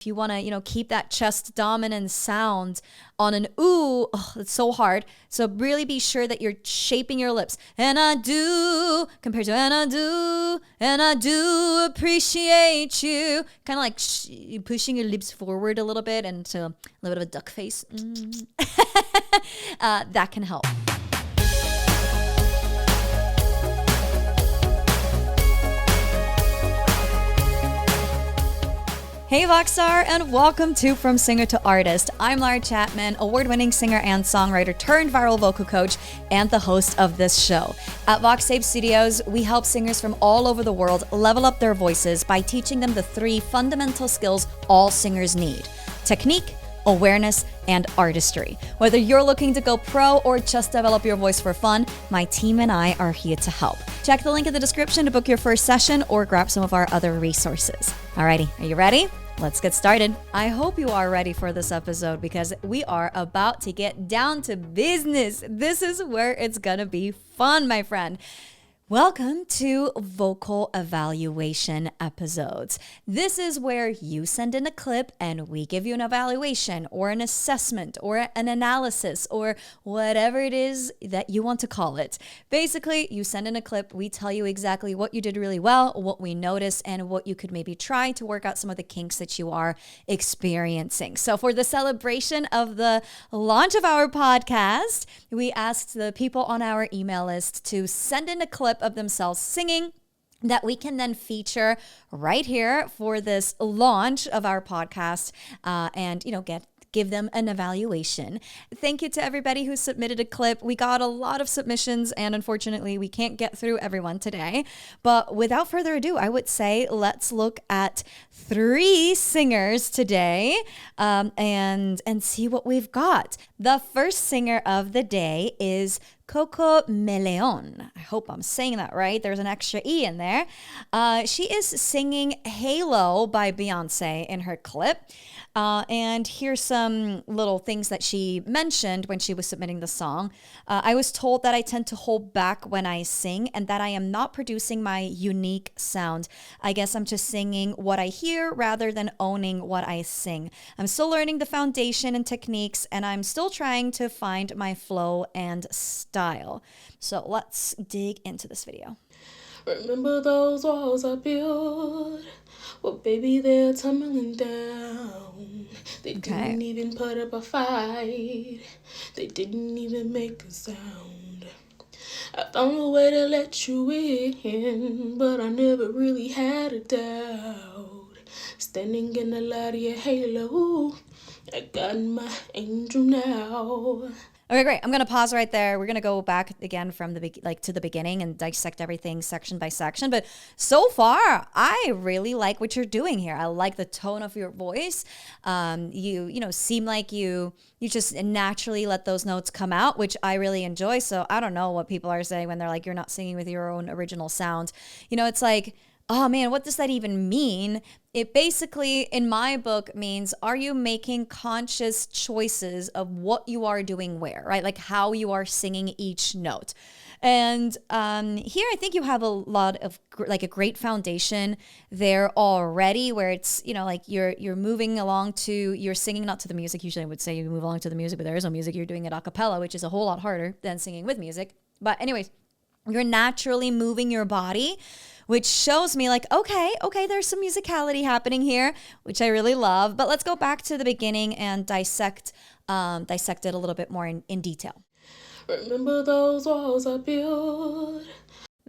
If you want to, keep that chest dominant sound on an ooh, it's so hard. So really be sure that you're shaping your lips. And I do, compared to and I do appreciate you. Kind of like pushing your lips forward a little bit into a little bit of a duck face. That can help. Hey Voxstar, and welcome to From Singer to Artist. I'm Lara Chapman, award-winning singer and songwriter turned viral vocal coach and the host of this show. At VoxTape Studios, we help singers from all over the world level up their voices by teaching them the 3 fundamental skills all singers need: technique, awareness, and artistry. Whether you're looking to go pro or just develop your voice for fun, my team and I are here to help. Check the link in the description to book your first session or grab some of our other resources. Alrighty, are you ready? Let's get started. I hope you are ready for this episode because we are about to get down to business. This is where it's gonna be fun, my friend. Welcome to vocal evaluation episodes. This is where you send in a clip and we give you an evaluation or an assessment or an analysis or whatever it is that you want to call it. Basically, you send in a clip, we tell you exactly what you did really well, what we noticed, and what you could maybe try to work out some of the kinks that you are experiencing. So for the celebration of the launch of our podcast, we asked the people on our email list to send in a clip of themselves singing that we can then feature right here for this launch of our podcast and give them an evaluation. Thank you to everybody who submitted a clip. We got a lot of submissions and unfortunately we can't get through everyone today. But without further ado, I would say let's look at 3 singers today and see what we've got. The first singer of the day is Coco Meléon. I hope I'm saying that right. There's an extra E in there. She is singing Halo by Beyonce in her clip. And here's some little things that she mentioned when she was submitting the song. I was told that I tend to hold back when I sing and that I am not producing my unique sound. I guess I'm just singing what I hear rather than owning what I sing. I'm still learning the foundation and techniques and I'm still trying to find my flow and style. So let's dig into this video. Remember those walls I built? Well, baby, they're tumbling down. They didn't even put up a fight. They didn't even make a sound. I found a way to let you in, but I never really had a doubt. Standing in the light of your halo, I got my angel now. Okay, great. I'm going to pause right there. We're going to go back again from to the beginning and dissect everything section by section. But so far, I really like what you're doing here. I like the tone of your voice. You seem like you just naturally let those notes come out, which I really enjoy. So I don't know what people are saying when they're like, you're not singing with your own original sound. It's like, oh man, what does that even mean? It basically, in my book, means are you making conscious choices of what you are doing where, right? Like how you are singing each note. And here I think you have a lot of a great foundation there already where it's, like you're moving along to, you're singing not to the music. Usually I would say you move along to the music, but there is no music. You're doing it a cappella, which is a whole lot harder than singing with music. But anyways, you're naturally moving your body, which shows me like, okay, there's some musicality happening here, which I really love. But let's go back to the beginning and dissect it a little bit more in detail. Remember those walls I built?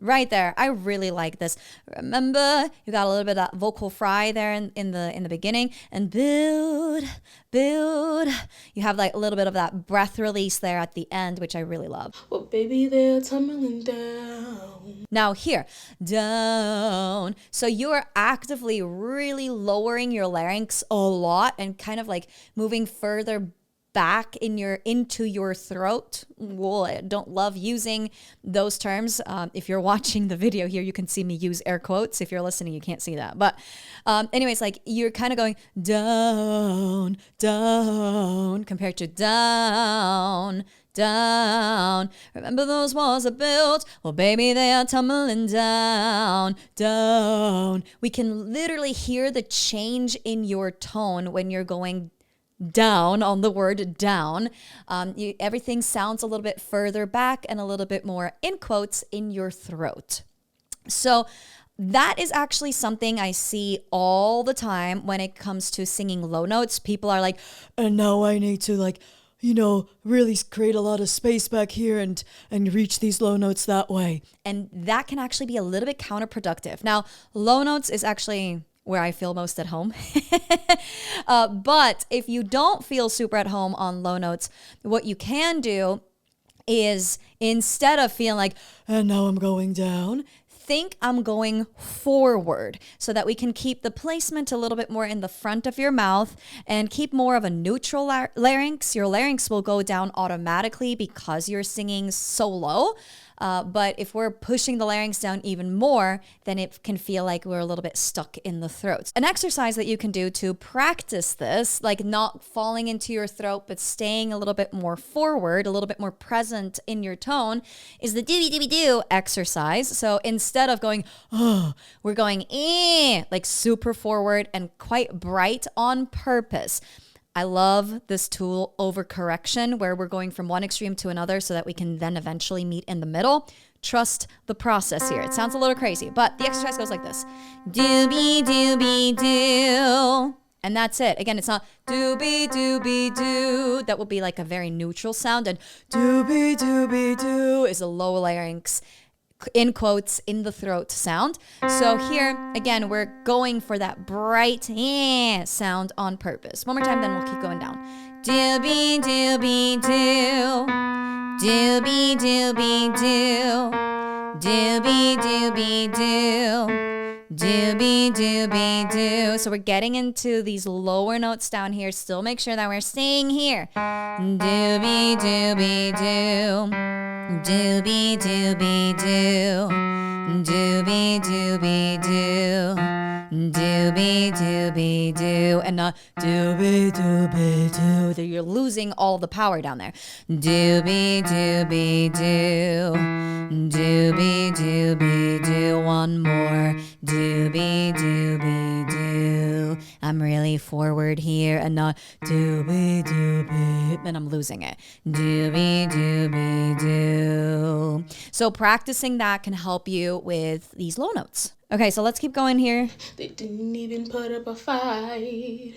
Right there. I really like this. Remember, you got a little bit of that vocal fry there in the beginning, and build. You have like a little bit of that breath release there at the end, which I really love. Well, baby, they're tumbling down. Now here, down. So you are actively really lowering your larynx a lot and kind of like moving further back into your throat. Well, I don't love using those terms. If you're watching the video here, you can see me use air quotes. If you're listening, you can't see that. But anyways, like you're kind of going down, down compared to down, down. Remember those walls are built? Well, baby, they are tumbling down, down. We can literally hear the change in your tone when you're going down on the word down. Everything sounds a little bit further back and a little bit more in quotes in your throat. So that is actually something I see all the time when it comes to singing low notes. People are like, and now I need to really create a lot of space back here and reach these low notes that way. And that can actually be a little bit counterproductive. Now, low notes is actually where I feel most at home. But if you don't feel super at home on low notes, what you can do is, instead of feeling like, and now I'm going down, think I'm going forward, so that we can keep the placement a little bit more in the front of your mouth and keep more of a neutral larynx. Your larynx will go down automatically because you're singing so low. But if we're pushing the larynx down even more, then it can feel like we're a little bit stuck in the throat. An exercise that you can do to practice this, like not falling into your throat, but staying a little bit more forward, a little bit more present in your tone, is the do exercise. So instead of going, oh, we're going, like super forward and quite bright on purpose. I love this tool, overcorrection, where we're going from one extreme to another so that we can then eventually meet in the middle. Trust the process here. It sounds a little crazy, but the exercise goes like this. Doobie doobie doo. And that's it. Again, it's not doobie doobie doo. That will be like a very neutral sound. And doobie doobie doo is a low larynx, in quotes, in the throat sound. So here, again, we're going for that bright sound on purpose. One more time, then we'll keep going down. Doobie doobie doo. Doobie doobie doo. Doobie doobie doo. Doobie doobie doo. So we're getting into these lower notes down here. Still make sure that we're staying here. Doobie doobie doo. Doobie doobie doo. Doobie doobie doo. Doobie doobie doo. And not doobie doobie doo. You're losing all the power down there. Doobie doobie doo. Doobie doobie doo. One more. Doobie doobie doo. I'm really forward here and not doobie doobie. Then I'm losing it. Doobie doobie doo. So practicing that can help you with these low notes. Okay, so let's keep going here. They didn't even put up a fight.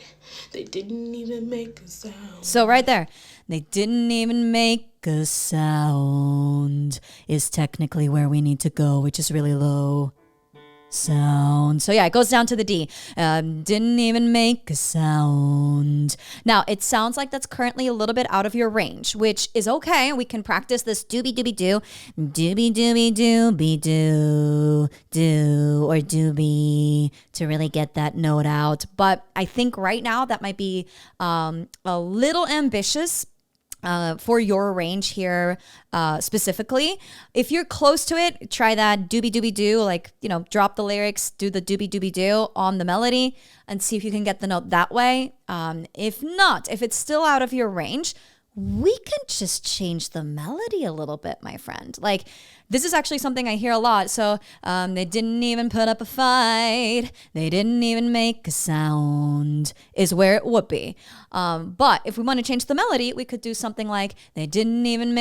They didn't even make a sound. So right there, they didn't even make a sound is technically where we need to go, which is really low sound. So yeah, it goes down to the D. Didn't even make a sound. Now, it sounds like that's currently a little bit out of your range, which is okay. We can practice this doobie doobie doo, doobie doobie doobie doo, do or doobie to really get that note out. But I think right now that might be a little ambitious for your range here specifically. If you're close to it, try that doobie doobie doo, like, drop the lyrics, do the doobie doobie doo on the melody and see if you can get the note that way. If not, if it's still out of your range, we can just change the melody a little bit, my friend. Like, this is actually something I hear a lot. So they didn't even put up a fight. They didn't even make a sound is where it would be. But if we want to change the melody, we could do something like they didn't even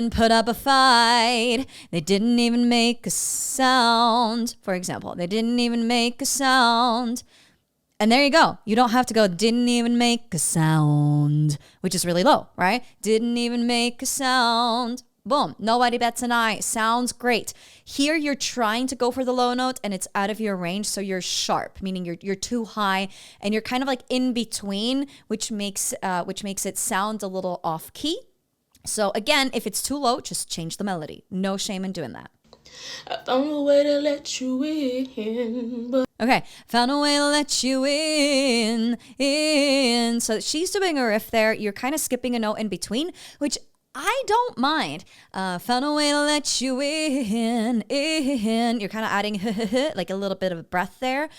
put up a fight. They didn't even make a sound. For example, they didn't even make a sound. And there you go. You don't have to go, didn't even make a sound, which is really low, right? Didn't even make a sound. Boom. Nobody bats an eye. Sounds great. Here you're trying to go for the low note and it's out of your range. So you're sharp, meaning you're too high and you're kind of like in between, which makes it sound a little off key. So again, if it's too low, just change the melody. No shame in doing that. I found a way to let you in, but okay, found a way to let you in. So she's doing a riff there. You're kind of skipping a note in between, which I don't mind. Found a way to let you in. You're kind of adding like a little bit of breath there.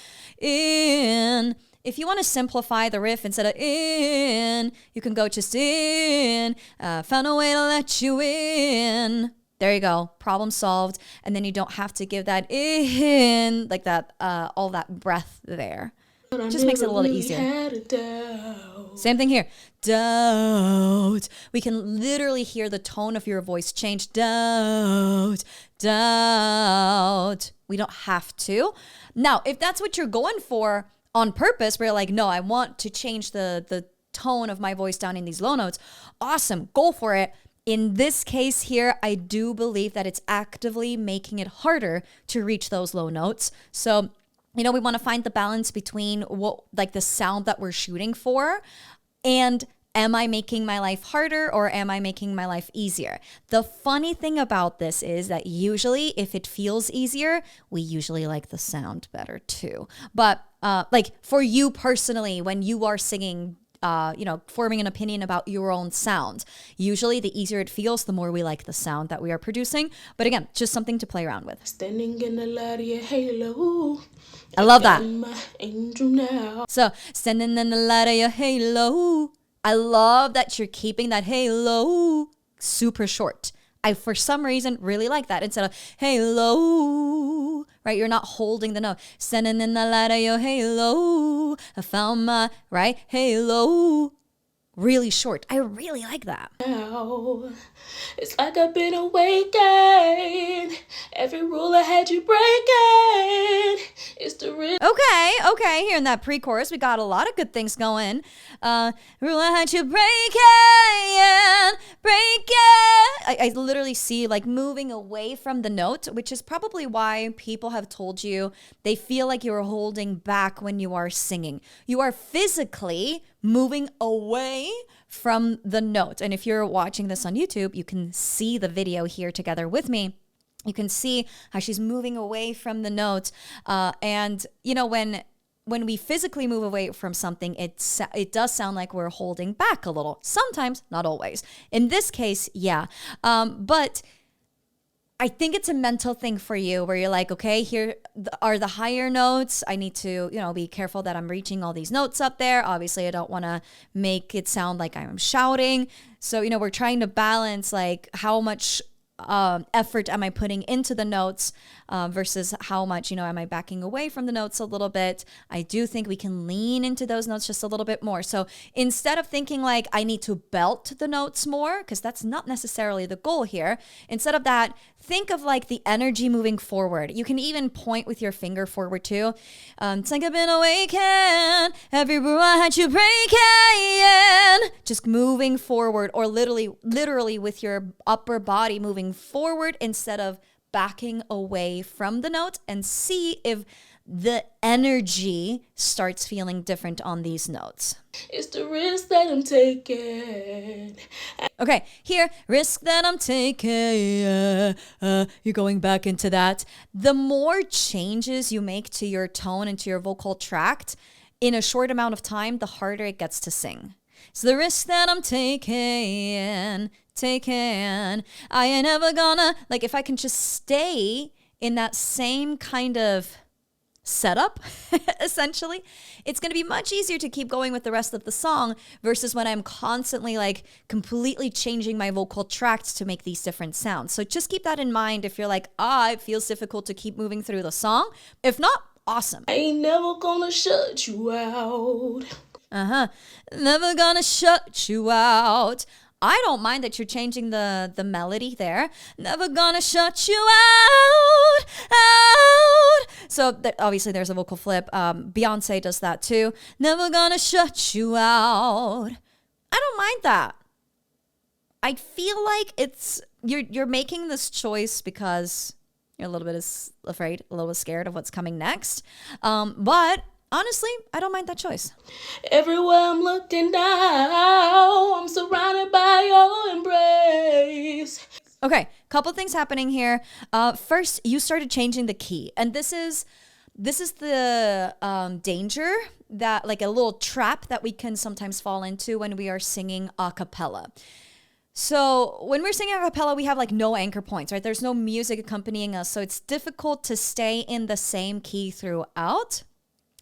In. if you want to simplify the riff instead of in, you can go just in, found a way to let you in. There you go. Problem solved. And then you don't have to give that in, like that, all that breath there. It just makes it a little easier. Same thing here. Doubt. We can literally hear the tone of your voice change. Doubt. Doubt. We don't have to. Now, if that's what you're going for on purpose, where you're like, no, I want to change the tone of my voice down in these low notes. Awesome. Go for it. In this case here, I do believe that it's actively making it harder to reach those low notes. So, we want to find the balance between what, like the sound that we're shooting for, and am I making my life harder or am I making my life easier? The funny thing about this is that usually if it feels easier, we usually like the sound better too. But like for you personally, when you are singing, forming an opinion about your own sound. Usually the easier it feels, the more we like the sound that we are producing. But again, just something to play around with. Standing in the light of your halo. I love that. My angel now. So, standing in the light of your halo. I love that you're keeping that halo super short. I, for some reason, really like that. Instead of halo, right? You're not holding the note. Standing in the light of your halo. I found my, right? Halo. Really short. I really like that. Now, it's like I've been awakened. Every rule I had you breaking. It's the real. Okay. Here in that pre-chorus, we got a lot of good things going. Rule I had you breaking. I literally see like moving away from the note, which is probably why people have told you they feel like you're holding back when you are singing. You are physically moving away from the note. And if you're watching this on YouTube, you can see the video here together with me. You can see how she's moving away from the note. And, when we physically move away from something, it does sound like we're holding back a little. Sometimes, not always. In this case, yeah. But I think it's a mental thing for you where you're like, okay, here are the higher notes. I need to, be careful that I'm reaching all these notes up there. Obviously, I don't want to make it sound like I'm shouting. So, we're trying to balance like how much effort am I putting into the notes versus how much, am I backing away from the notes a little bit. I do think we can lean into those notes just a little bit more. So instead of thinking like I need to belt the notes more, because that's not necessarily the goal here, instead of that, think of like the energy moving forward. You can even point with your finger forward too. It's like I've been awakened, every rule I had you breaking. Just moving forward, or literally with your upper body moving forward instead of backing away from the note, and see if the energy starts feeling different on these notes. It's the risk that I'm taking. Okay, here, risk that I'm taking. You're going back into that. The more changes you make to your tone and to your vocal tract in a short amount of time, the harder it gets to sing. So the risk that I'm taking, I ain't never gonna, like if I can just stay in that same kind of setup, essentially, it's going to be much easier to keep going with the rest of the song versus when I'm constantly like completely changing my vocal tracts to make these different sounds. So just keep that in mind if you're like, it feels difficult to keep moving through the song. If not, awesome. I ain't never gonna shut you out. Never gonna shut you out. I don't mind that you're changing the melody there. Never gonna shut you out. So obviously there's a vocal flip. Beyonce does that too. Never gonna shut you out. I don't mind that. I feel like you're making this choice because you're a little bit afraid, a little bit scared of what's coming next. But honestly, I don't mind that choice. Everywhere I'm looking now, I'm surrounded by your embrace. Okay, couple things happening here. First, you started changing the key, and this is the danger, that like a little trap that we can sometimes fall into when we are singing a cappella. So when we're singing a cappella, we have like no anchor points, right? There's no music accompanying us, so it's difficult to stay in the same key throughout.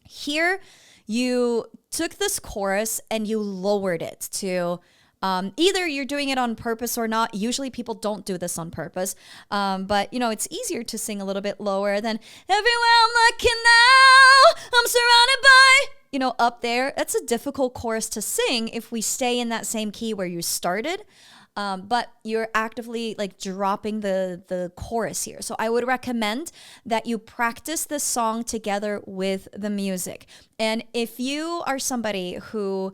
Here, you took this chorus and you lowered it to either you're doing it on purpose or not. Usually people don't do this on purpose. But, it's easier to sing a little bit lower than everywhere I'm looking now, I'm surrounded by, up there. That's a difficult chorus to sing if we stay in that same key where you started. But you're actively like dropping the chorus here. So I would recommend that you practice this song together with the music. And if you are somebody who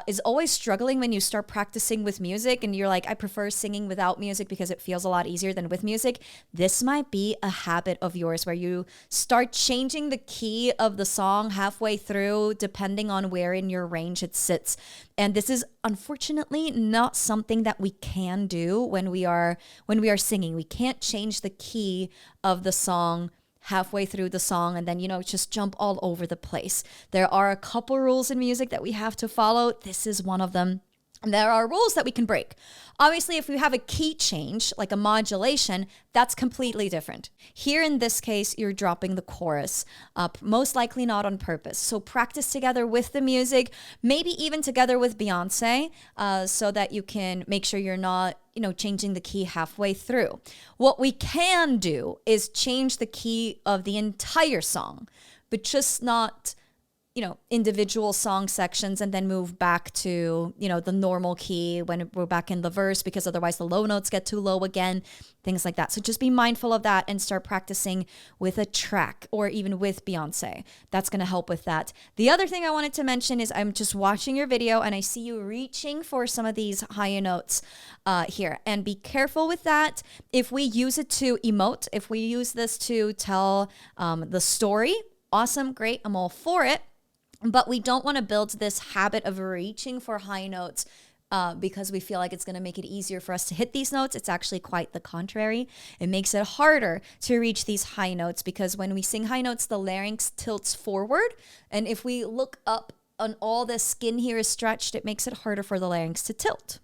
is always struggling when you start practicing with music and you're like, I prefer singing without music because it feels a lot easier than with music, this might be a habit of yours where you start changing the key of the song halfway through depending on where in your range it sits. And this is unfortunately not something that we can do when we are singing. We can't change the key of the song halfway through the song and then, just jump all over the place. There are a couple rules in music that we have to follow. This is one of them. And there are rules that we can break. Obviously, if we have a key change, like a modulation, that's completely different. Here in this case, you're dropping the chorus, most likely not on purpose. So practice together with the music, maybe even together with Beyonce, so that you can make sure you're not, changing the key halfway through. What we can do is change the key of the entire song, but just not individual song sections and then move back to, the normal key when we're back in the verse, because otherwise the low notes get too low again, things like that. So just be mindful of that and start practicing with a track or even with Beyonce. That's going to help with that. The other thing I wanted to mention is I'm just watching your video and I see you reaching for some of these higher notes here, and be careful with that. If we use it to emote, if we use this to tell the story, awesome, great, I'm all for it. But we don't want to build this habit of reaching for high notes because we feel like it's going to make it easier for us to hit these notes. It's actually quite the contrary. It makes it harder to reach these high notes because when we sing high notes, the larynx tilts forward. And if we look up and all the skin here is stretched, it makes it harder for the larynx to tilt.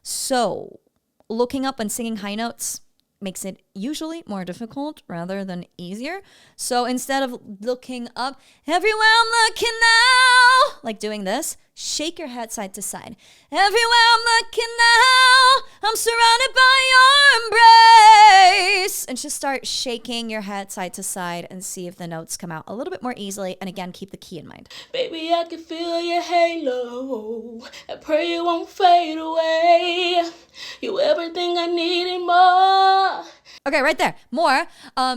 So looking up and singing high notes makes it usually more difficult rather than easier. So instead of looking up, everywhere I'm looking now, like doing this, shake your head side to side. Everywhere I'm looking now, I'm surrounded by your embrace. And just start shaking your head side to side and see if the notes come out a little bit more easily. And again, keep the key in mind. Baby, I can feel your halo. I pray it won't fade away. You everything I need and more. Okay, right there. More.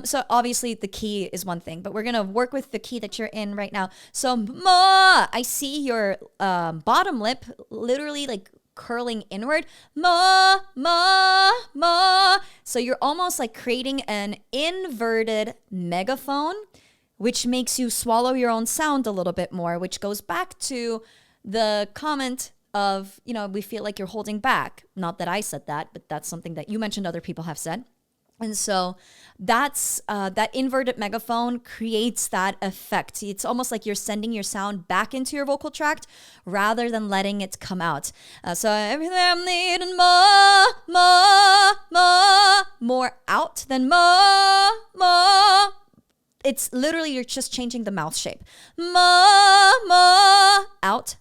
So obviously the key is one thing, but we're going to work with the key that you're in right now. So more. I see your bottom lip literally like curling inward. More, more, more. So you're almost like creating an inverted megaphone, which makes you swallow your own sound a little bit more, which goes back to the comment of, we feel like you're holding back. Not that I said that, but that's something that you mentioned other people have said. And so that's that inverted megaphone creates that effect. It's almost like you're sending your sound back into your vocal tract rather than letting it come out. So everything I'm needing more out than more. It's literally, you're just changing the mouth shape. Out,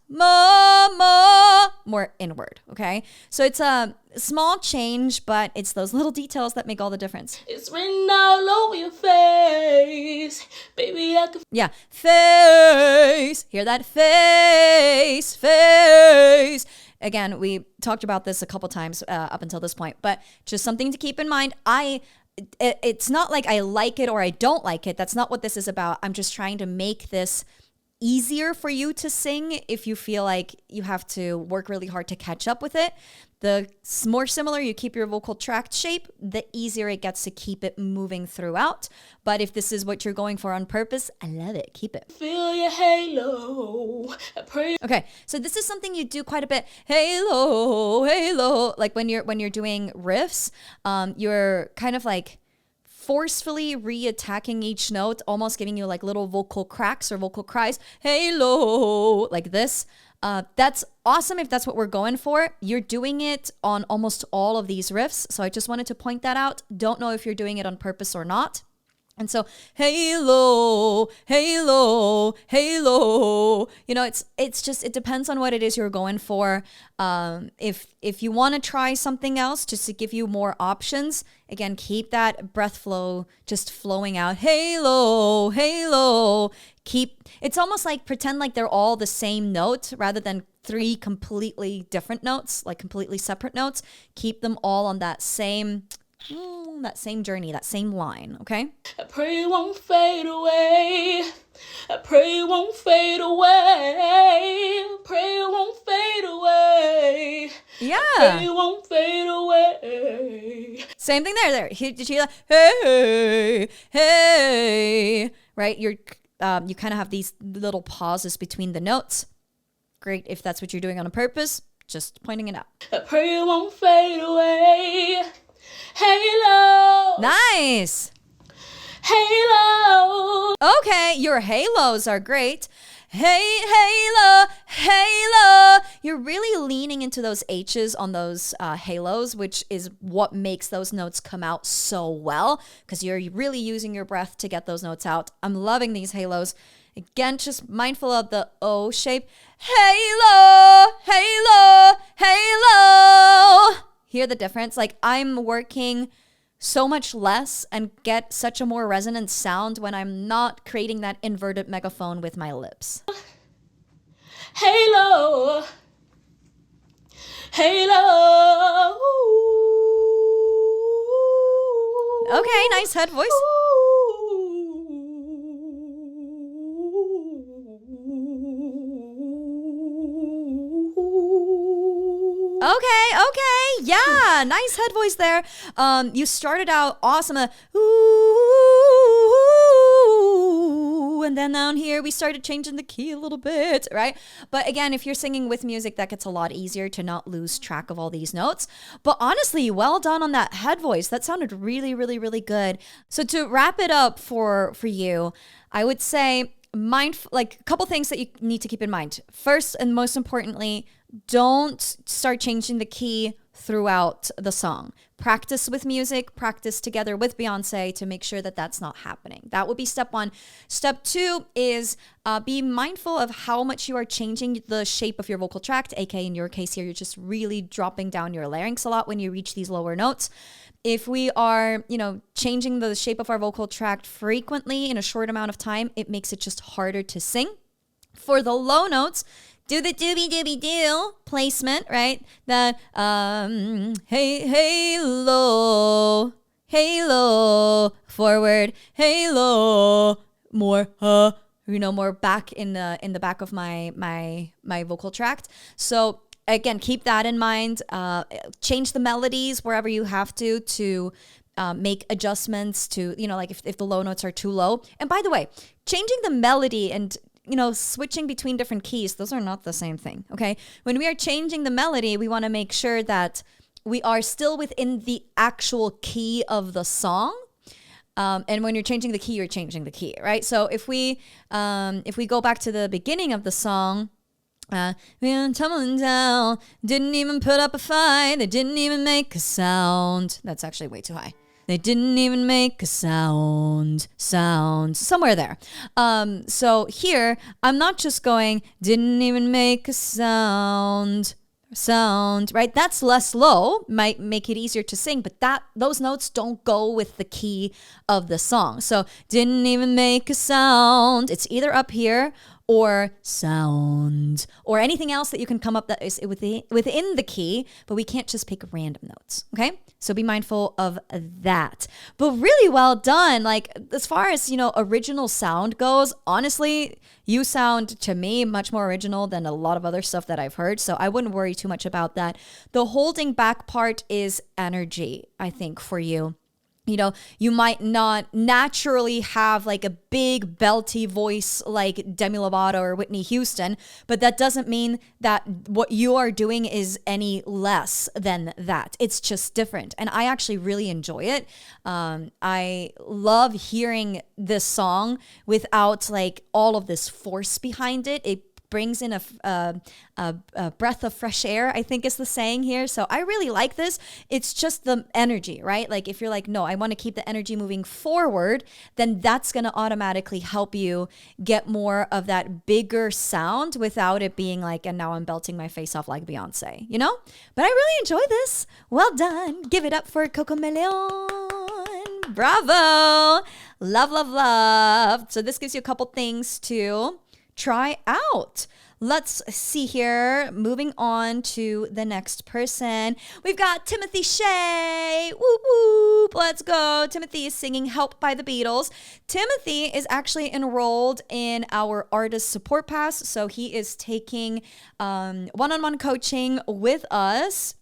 more inward, okay? So it's a small change, but it's those little details that make all the difference. It's written all over your face. Baby, I can... Yeah, face. Hear that? Face. Again, we talked about this a couple times up until this point, but just something to keep in mind. It's not like I like it or I don't like it. That's not what this is about. I'm just trying to make this easier for you to sing if you feel like you have to work really hard to catch up with it. The more similar you keep your vocal tract shape, the easier it gets to keep it moving throughout. But if this is what you're going for on purpose, I love it. Keep it. Feel your halo. I pray. Okay, so this is something you do quite a bit. Halo. Like when you're doing riffs, you're kind of like forcefully re-attacking each note, almost giving you like little vocal cracks or vocal cries. Halo, like this. That's awesome if that's what we're going for. You're doing it on almost all of these riffs. So I just wanted to point that out. Don't know if you're doing it on purpose or not. And so, halo, halo, halo. You know, it's just, it depends on what it is you're going for. If you want to try something else, just to give you more options, again, keep that breath flow just flowing out. Halo, halo. It's almost like pretend like they're all the same note rather than 3 completely different notes, like completely separate notes. Keep them all on that same journey, that same line, okay? I pray it won't fade away. I pray it won't fade away. Pray it won't fade away. Yeah. Pray it won't fade away. Same thing there. Did you hear that? Hey, hey, right? You kind of have these little pauses between the notes. Great if that's what you're doing on purpose. Just pointing it out. I pray it won't fade away. Halo. Nice. Halo. Okay, your halos are great. Hey, halo, halo. You're really leaning into those H's on those halos, which is what makes those notes come out so well, because you're really using your breath to get those notes out. I'm loving these halos. Again, just mindful of the O shape. Halo, halo, halo. Hear the difference? Like, I'm working so much less and get such a more resonant sound when I'm not creating that inverted megaphone with my lips. Halo. Halo. Okay, nice head voice. Okay, yeah, nice head voice there. You started out awesome, ooh, and then down here we started changing the key a little bit, right? But again, if you're singing with music, that gets a lot easier to not lose track of all these notes. But honestly, well done on that head voice. That sounded really, really, really good. So to wrap it up for you, I would say like a couple things that you need to keep in mind. First and most importantly, don't start changing the key throughout the song. Practice with music, practice together with Beyonce to make sure that that's not happening. That would be step 1. Step 2 is be mindful of how much you are changing the shape of your vocal tract, aka in your case here, you're just really dropping down your larynx a lot when you reach these lower notes. If we are, changing the shape of our vocal tract frequently in a short amount of time, it makes it just harder to sing. For the low notes, do the doobie-doobie-doo placement, right? That, hey, halo, halo, forward, halo, more, more back in the back of my vocal tract. So again, keep that in mind. Change the melodies wherever you have to make adjustments to, like if the low notes are too low. And by the way, changing the melody and switching between different keys, those are not the same thing, okay? When we are changing the melody, we want to make sure that we are still within the actual key of the song. And when you're changing the key, you're changing the key, right? So if we go back to the beginning of the song, we're tumbling down, didn't even put up a fight, they didn't even make a sound. That's actually way too high. They didn't even make a sound, somewhere there. So here, I'm not just going, didn't even make a sound, right? That's less low, might make it easier to sing, but those notes don't go with the key of the song. So didn't even make a sound. It's either up here or sound, or anything else that you can come up that is within the key, but we can't just pick random notes, okay? So be mindful of that. But really well done. Like, as far as, original sound goes, honestly, you sound, to me, much more original than a lot of other stuff that I've heard, so I wouldn't worry too much about that. The holding back part is energy, I think, for you. You might not naturally have like a big belty voice like Demi Lovato or Whitney Houston, but that doesn't mean that what you are doing is any less than that. It's just different. And I actually really enjoy it. I love hearing this song without like all of this force behind it. It brings in a breath of fresh air, I think is the saying here. So I really like this. It's just the energy, right? Like if you're like, no, I want to keep the energy moving forward, then that's going to automatically help you get more of that bigger sound without it being like, and now I'm belting my face off like Beyonce, you know? But I really enjoy this. Well done. Give it up for Coco Meléon. Bravo. Love, love, love. So this gives you a couple things to try out. Let's see here. Moving on to the next person. We've got Timothy Shay. Whoop, whoop. Let's go. Timothy is singing Help by the Beatles. Timothy is actually enrolled in our artist support pass. So he is taking one-on-one coaching with us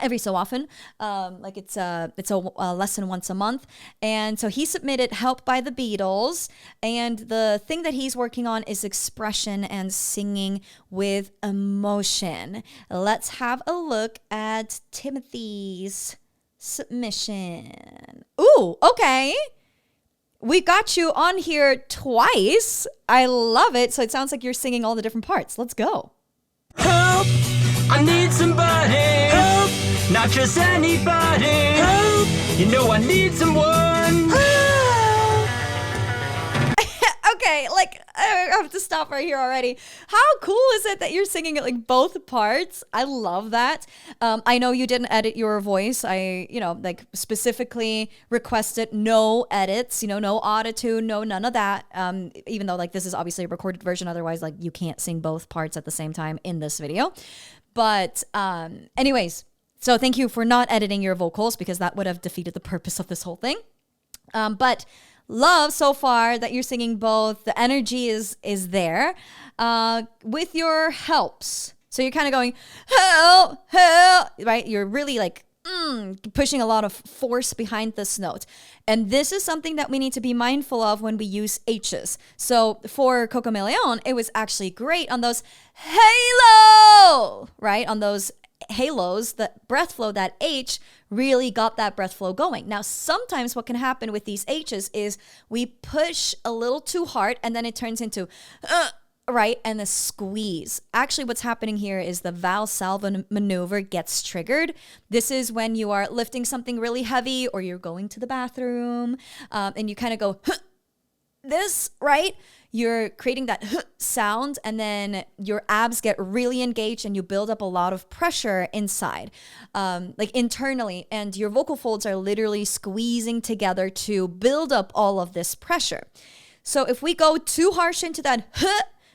every so often. Like it's a lesson once a month. And so he submitted Help by the Beatles. And the thing that he's working on is expression and singing with emotion. Let's have a look at Timothy's submission. Ooh, okay. We got you on here twice. I love it. So it sounds like you're singing all the different parts. Let's go. Help! I need somebody. Help! Not just anybody. Help! You know I need someone. Help! Okay, like I have to stop right here already. How cool is it that you're singing it like both parts? I love that. I know you didn't edit your voice. I, like specifically requested no edits, no auto-tune, no none of that. Even though like this is obviously a recorded version, otherwise like you can't sing both parts at the same time in this video. But anyways, so thank you for not editing your vocals because that would have defeated the purpose of this whole thing. But love so far that you're singing both. The energy is there with your helps. So you're kind of going, help, help, right? You're really like pushing a lot of force behind this note. And this is something that we need to be mindful of when we use H's. So for Coco Meléon, it was actually great on those halo, right? On those halos, the breath flow, that H really got that breath flow going. Now, sometimes what can happen with these H's is we push a little too hard and then it turns into right? And the squeeze. Actually, what's happening here is the Valsalva maneuver gets triggered. This is when you are lifting something really heavy or you're going to the bathroom and you kind of go, this, right? You're creating that sound and then your abs get really engaged and you build up a lot of pressure inside, like internally. And your vocal folds are literally squeezing together to build up all of this pressure. So if we go too harsh into that,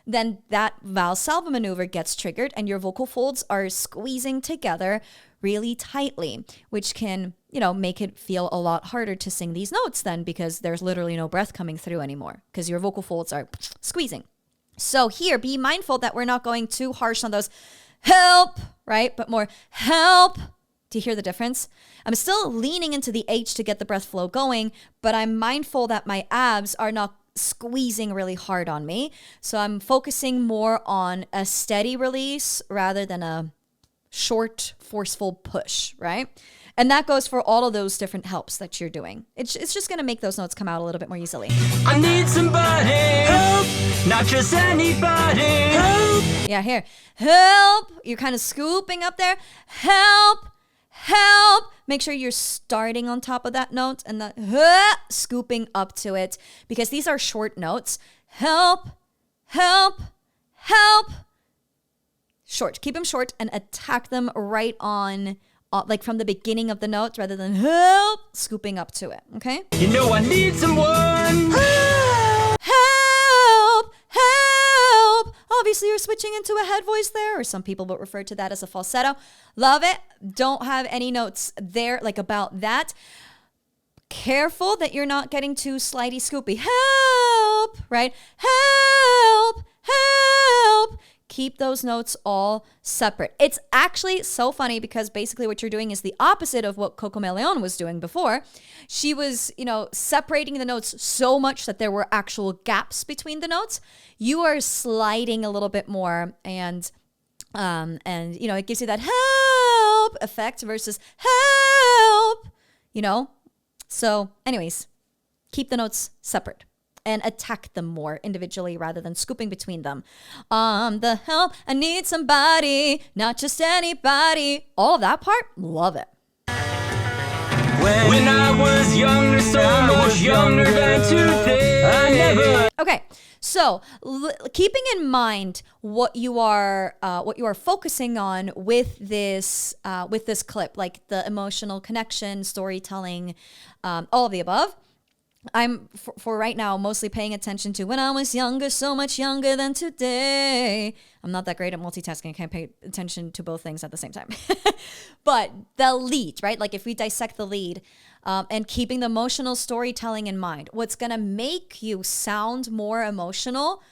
then that Valsalva maneuver gets triggered and your vocal folds are squeezing together really tightly, which can, make it feel a lot harder to sing these notes then because there's literally no breath coming through anymore because your vocal folds are squeezing. So here, be mindful that we're not going too harsh on those help, right? But more help. Do you hear the difference? I'm still leaning into the H to get the breath flow going, but I'm mindful that my abs are not squeezing really hard on me. So I'm focusing more on a steady release rather than a short, forceful push, right? And that goes for all of those different helps that you're doing. It's just going to make those notes come out a little bit more easily. I need somebody. Help! Not just anybody. Help! Yeah, here. Help! You're kind of scooping up there. Help! Help! Make sure you're starting on top of that note and the scooping up to it because these are short notes. Help! Help! Help! Short. Keep them short and attack them right on, like from the beginning of the note rather than help, scooping up to it, okay? You know I need someone. Help! Help! Obviously, you're switching into a head voice there, or some people would refer to that as a falsetto. Love it. Don't have any notes there like about that. Careful that you're not getting too slidey scoopy. Help! Right? Help! Help! Keep those notes all separate. It's actually so funny because basically what you're doing is the opposite of what Coco Meléon was doing before. She was, separating the notes so much that there were actual gaps between the notes. You are sliding a little bit more and it gives you that help effect versus help, So anyways, keep the notes separate. and attack them more individually rather than scooping between them. The help, I need somebody, not just anybody. All of that part, love it. When I was younger, so much younger than today, I never. Okay, so keeping in mind what you are focusing on with this clip, like the emotional connection, storytelling, all of the above. I'm for right now mostly paying attention to when I was younger, so much younger than today. I'm not that great at multitasking. I can't pay attention to both things at the same time. But the lead, right? Like if we dissect the lead and keeping the emotional storytelling in mind, what's going to make you sound more emotional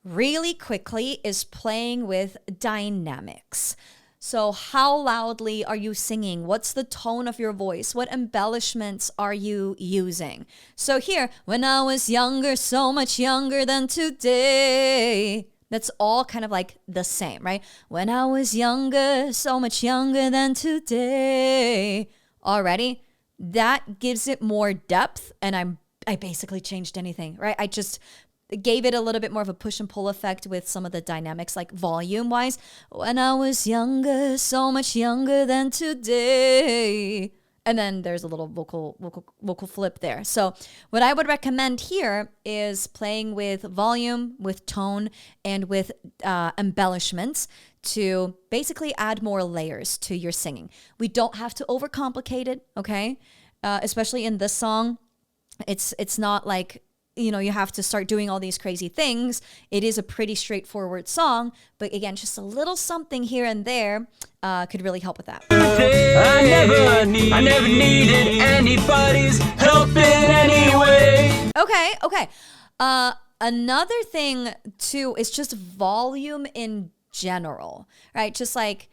really quickly is playing with dynamics. So how loudly are you singing? What's the tone of your voice? What embellishments are you using? So here, when I was younger, so much younger than today. That's all kind of like the same, right? When I was younger, so much younger than today. Already, that gives it more depth, and I basically changed anything, right? I just gave it a little bit more of a push and pull effect with some of the dynamics, like volume wise. When I was younger, so much younger than today. And then there's a little vocal flip there. So what I would recommend here is playing with volume, with tone, and with embellishments to basically add more layers to your singing. We don't have to overcomplicate it, okay? Especially in this song, it's not like, you have to start doing all these crazy things. It is a pretty straightforward song, but again, just a little something here and there could really help with that. I never needed anybody's help in any way. Okay. Another thing too is just volume in general, right? Just like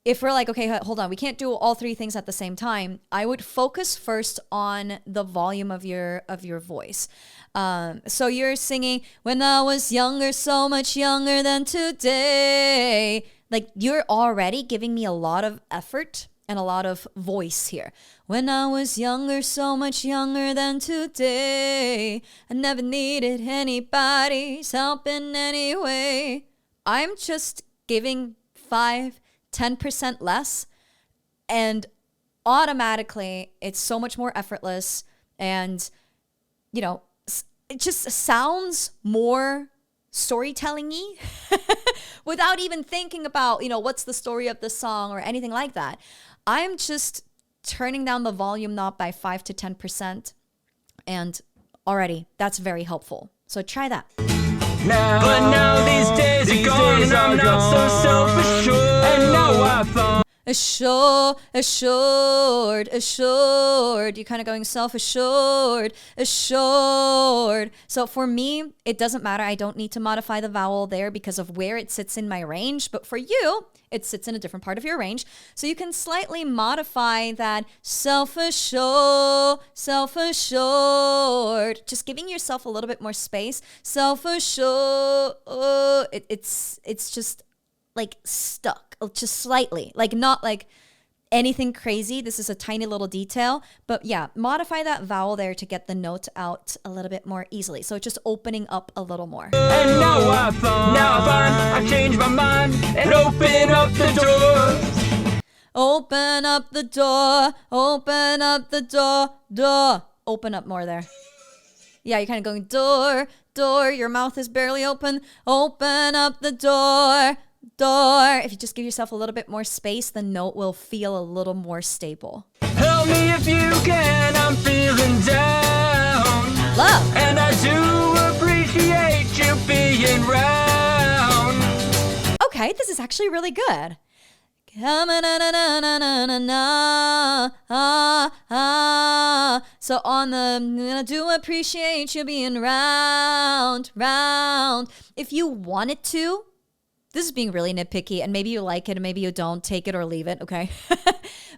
if we're like, okay, hold on, we can't do all three things at the same time. I would focus first on the volume of your voice. So you're singing, when I was younger, so much younger than today. Like you're already giving me a lot of effort and a lot of voice here. When I was younger, so much younger than today. I never needed anybody's help in any way. I'm just giving 10% less, and automatically it's so much more effortless, and it just sounds more storytelling-y without even thinking about what's the story of the song or anything like that. I'm just turning down the volume knob by 5 to 10%, and already that's very helpful. So try that. But now these days are gone, and I'm not so self-assured. And now I found assured. You're kind of going self-assured, assured. So for me, it doesn't matter. I don't need to modify the vowel there because of where it sits in my range. But for you, it sits in a different part of your range. So you can slightly modify that self-assured, just giving yourself a little bit more space. Self-assured, it's just like stuck, just slightly, like not like anything crazy. This is a tiny little detail, but yeah, modify that vowel there to get the note out a little bit more easily. So just opening up a little more. And now I find I changed my mind and open up the door. Open up the door, open up the door. Open up more there. Yeah, you're kind of going door, your mouth is barely open. Open up the door. If you just give yourself a little bit more space, the note will feel a little more stable. Help me if you can, I'm feeling down. Love. And I do appreciate you being round. Okay, this is actually really good. So on the, I do appreciate you being round. If you wanted to, this is being really nitpicky, and maybe you like it and maybe you don't, take it or leave it, okay?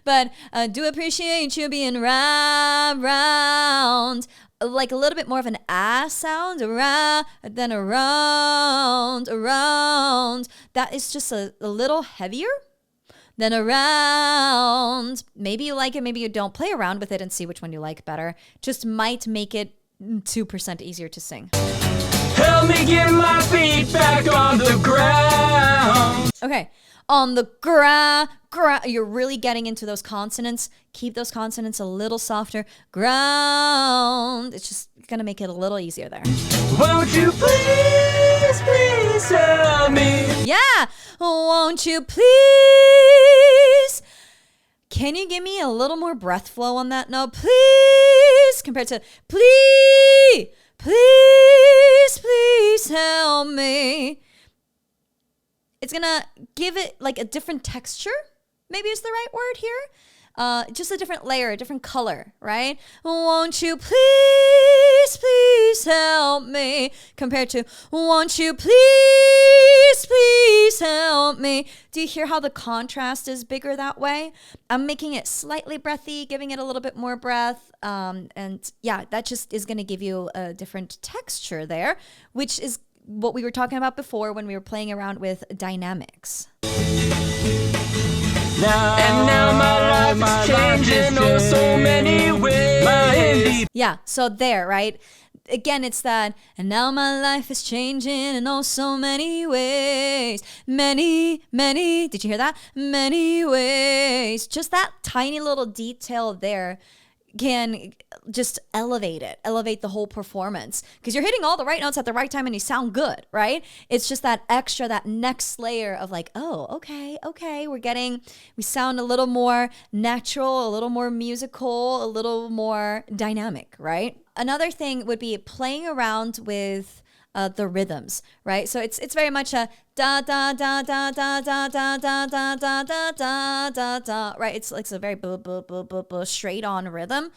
But do appreciate you being round, like a little bit more of an ah sound, then around. That is just a little heavier than around. Maybe you like it, maybe you don't. Play around with it and see which one you like better. Just might make it 2% easier to sing. Help me get my feet back on the ground. Okay, on the ground, you're really getting into those consonants. Keep those consonants a little softer. Ground. It's just gonna make it a little easier there. Won't you please, please help me? Yeah, won't you please? Can you give me a little more breath flow on that note, please? Compared to please, please, please help me. It's gonna give it like a different texture, maybe is the right word here. Just a different layer, a different color, right? Won't you please, please help me? Compared to won't you please, please help me? Do you hear how the contrast is bigger that way? I'm making it slightly breathy, giving it a little bit more breath. And yeah, that just is going to give you a different texture there, which is what we were talking about before when we were playing around with dynamics. Now my life is changing in so many ways. Yeah, so there, right? Again, it's that, and now my life is changing in oh so many ways. Many, many, did you hear that? Many ways. Just that tiny little detail there can just elevate the whole performance, because you're hitting all the right notes at the right time and you sound good, right? It's just that extra, that next layer of like, oh, okay, we sound a little more natural, a little more musical, a little more dynamic, right? Another thing would be playing around with the rhythms, right? So it's very much a da da da da da da da da da da da da da da, right? It's like a very straight on rhythm.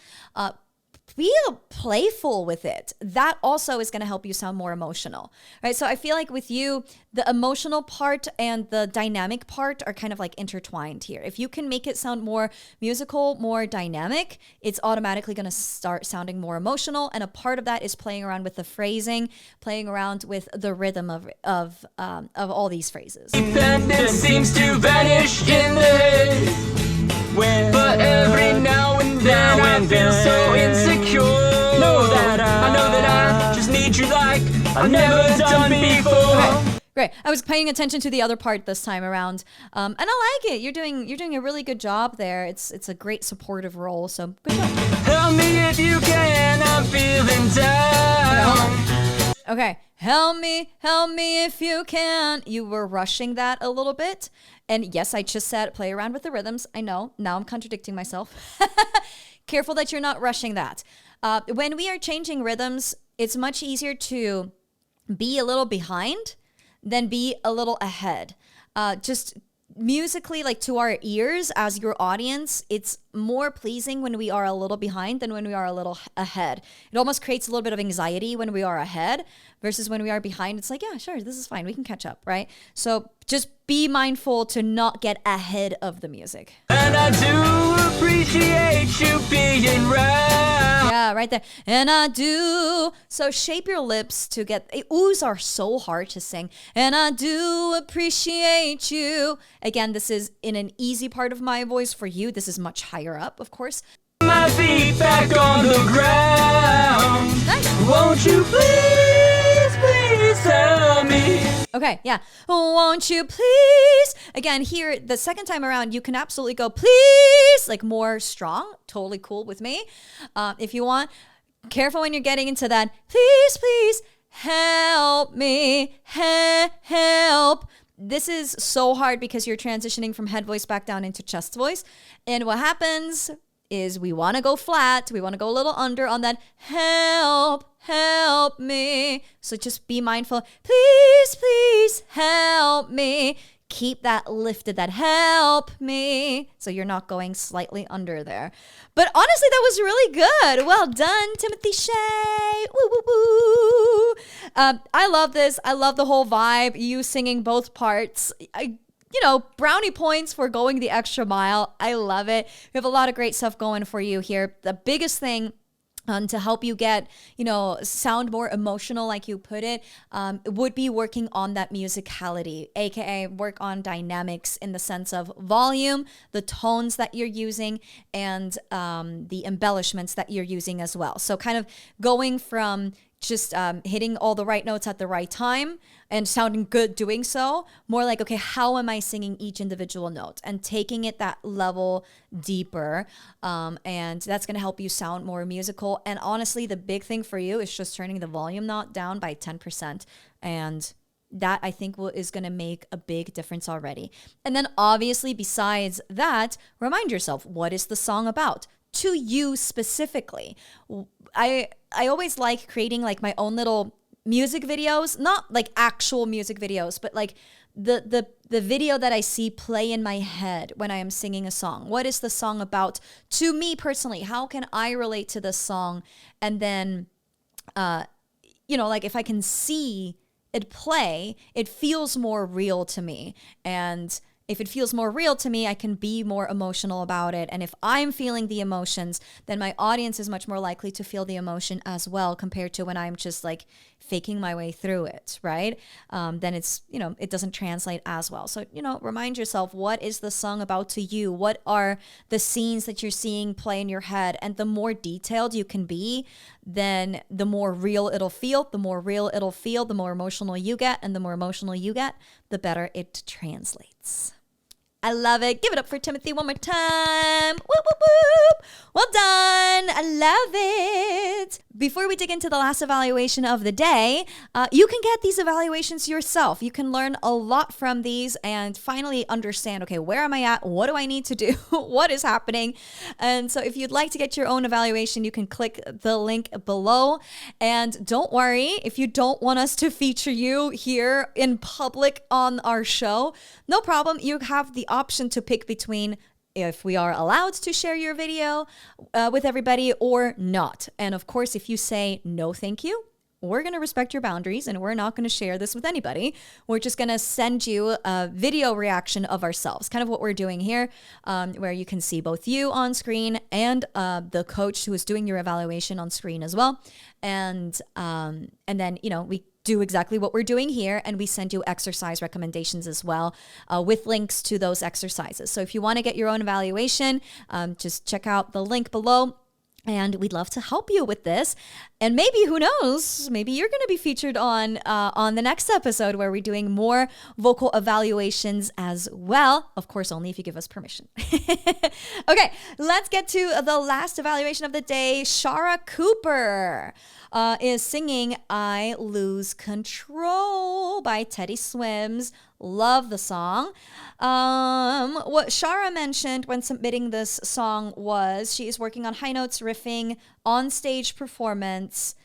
Be playful with it. That also is going to help you sound more emotional, right? So I feel like with you, the emotional part and the dynamic part are kind of like intertwined here. If you can make it sound more musical, more dynamic, it's automatically going to start sounding more emotional. And a part of that is playing around with the phrasing, playing around with the rhythm of all these phrases. Independence seems to vanish in the haze. But every now and then I feel so insecure. I know that I just need you like I've never done before. Okay, great. I was paying attention to the other part this time around, and I like it. You're doing a really good job there. It's a great supportive role. So good job. Help me if you can. I'm feeling down. Okay, help me if you can. You were rushing that a little bit. And yes, I just said play around with the rhythms. I know, now I'm contradicting myself. Careful that you're not rushing that. When we are changing rhythms, it's much easier to be a little behind than be a little ahead. Just musically, like to our ears as your audience, it's more pleasing when we are a little behind than when we are a little ahead. It almost creates a little bit of anxiety when we are ahead versus when we are behind. It's like, yeah, sure, this is fine. We can catch up, right? So just be mindful to not get ahead of the music. And I do appreciate you being right. Yeah, right there. And I do. So shape your lips to get, oohs are so hard to sing. And I do appreciate you. Again, this is in an easy part of my voice. For you, this is much higher up, of course. My feet back on the ground. Nice. Won't you please tell me? Okay, yeah. Won't you please? Again, here, the second time around, you can absolutely go please, like more strong. Totally cool with me. If you want, careful when you're getting into that. Please, help me, help. This is so hard because you're transitioning from head voice back down into chest voice. And what happens is we want to go flat. We want to go a little under on that help me. So just be mindful. Please help me. Keep that lifted, that help me. So you're not going slightly under there. But honestly, that was really good. Well done, Timothy Shay. Woo, woo, woo. I love this. I love the whole vibe. You singing both parts. Brownie points for going the extra mile. I love it. We have a lot of great stuff going for you here. The biggest thing to help you get, sound more emotional, like you put it, would be working on that musicality, aka work on dynamics in the sense of volume, the tones that you're using, and the embellishments that you're using as well. So kind of going from just hitting all the right notes at the right time and sounding good doing so, more like, okay, how am I singing each individual note, and taking it that level deeper. And that's going to help you sound more musical. And honestly, the big thing for you is just turning the volume knob down by 10%. And that, I think, is going to make a big difference already. And then obviously, besides that, remind yourself, what is the song about? To you specifically. I always like creating like my own little music videos, not like actual music videos, but like the video that I see play in my head when I am singing a song. What is the song about to me personally? How can I relate to this song? And then, like if I can see it play, it feels more real to me. And if it feels more real to me, I can be more emotional about it. And if I'm feeling the emotions, then my audience is much more likely to feel the emotion as well, compared to when I'm just like faking my way through it, right? Then it's, it doesn't translate as well. So, remind yourself, what is the song about to you? What are the scenes that you're seeing play in your head? And the more detailed you can be, then the more real it'll feel. The more real it'll feel, the more emotional you get. And the more emotional you get, the better it translates. I love it. Give it up for Timothy one more time. Whoop, whoop, whoop. Well done. I love it. Before we dig into the last evaluation of the day, you can get these evaluations yourself. You can learn a lot from these and finally understand, okay, where am I at? What do I need to do? What is happening? And so if you'd like to get your own evaluation, you can click the link below. And don't worry, if you don't want us to feature you here in public on our show, no problem. You have the option to pick between if we are allowed to share your video with everybody or not. And of course, if you say no, thank you, we're going to respect your boundaries and we're not going to share this with anybody. We're just going to send you a video reaction of ourselves, kind of what we're doing here, where you can see both you on screen and the coach who is doing your evaluation on screen as well. And then, we do exactly what we're doing here, and we send you exercise recommendations as well with links to those exercises. So if you want to get your own evaluation, just check out the link below. And we'd love to help you with this. And maybe, who knows, maybe you're going to be featured on the next episode where we're doing more vocal evaluations as well. Of course, only if you give us permission. Okay, let's get to the last evaluation of the day. Shara Cooper is singing I Lose Control by Teddy Swims. Love the song. What Shara mentioned when submitting this song was she is working on high notes, riffing, on-stage performance.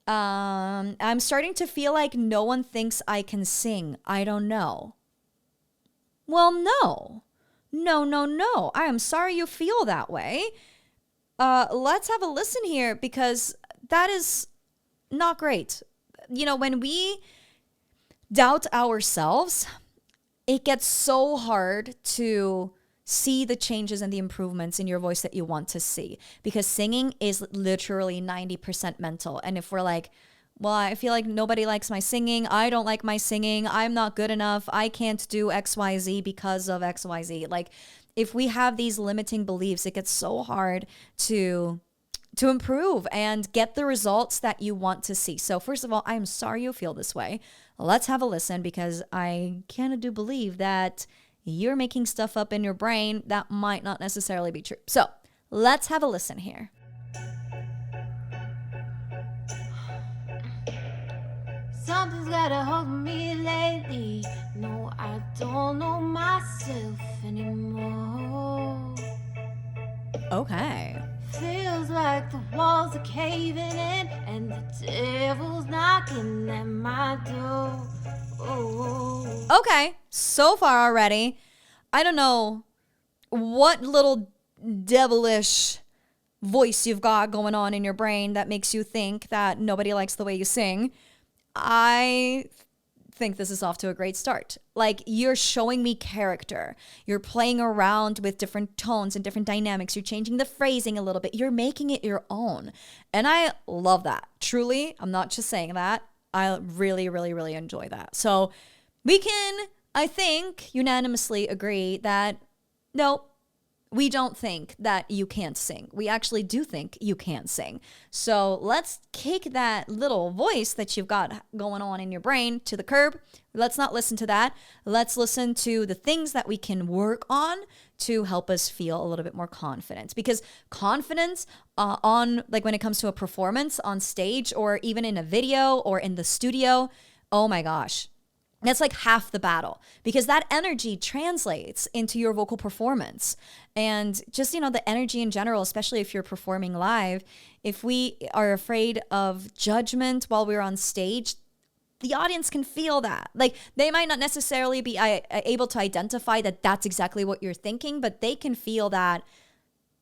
I'm starting to feel like no one thinks I can sing. I don't know. Well, no. No. I am sorry you feel that way. Let's have a listen here, because that is not great. When we doubt ourselves, it gets so hard to see the changes and the improvements in your voice that you want to see, because singing is literally 90% mental. And if we're like, well, I feel like nobody likes my singing, I don't like my singing, I'm not good enough, I can't do XYZ because of XYZ. Like, if we have these limiting beliefs, it gets so hard to improve and get the results that you want to see. So first of all, I'm sorry you feel this way. Let's have a listen, because I kind of do believe that you're making stuff up in your brain that might not necessarily be true. So let's have a listen here. Something's got a hold of me lately. No, I don't know myself anymore. Okay. Feels like the walls are caving in and the devil's knocking at my door. Oh. Okay, so far already, I don't know what little devilish voice you've got going on in your brain that makes you think that nobody likes the way you sing. I think this is off to a great start. Like you're showing me character. You're playing around with different tones and different dynamics. You're changing the phrasing a little bit. You're making it your own. And I love that. Truly, I'm not just saying that. I really, really, really enjoy that. So we can, I think, unanimously agree that no, we don't think that you can't sing. We actually do think you can sing. So let's kick that little voice that you've got going on in your brain to the curb. Let's not listen to that. Let's listen to the things that we can work on to help us feel a little bit more confident. Because confidence on, like when it comes to a performance on stage or even in a video or in the studio, oh my gosh. That's like half the battle because that energy translates into your vocal performance. And just, the energy in general, especially if you're performing live, if we are afraid of judgment while we're on stage, the audience can feel that. Like they might not necessarily be able to identify that that's exactly what you're thinking, but they can feel that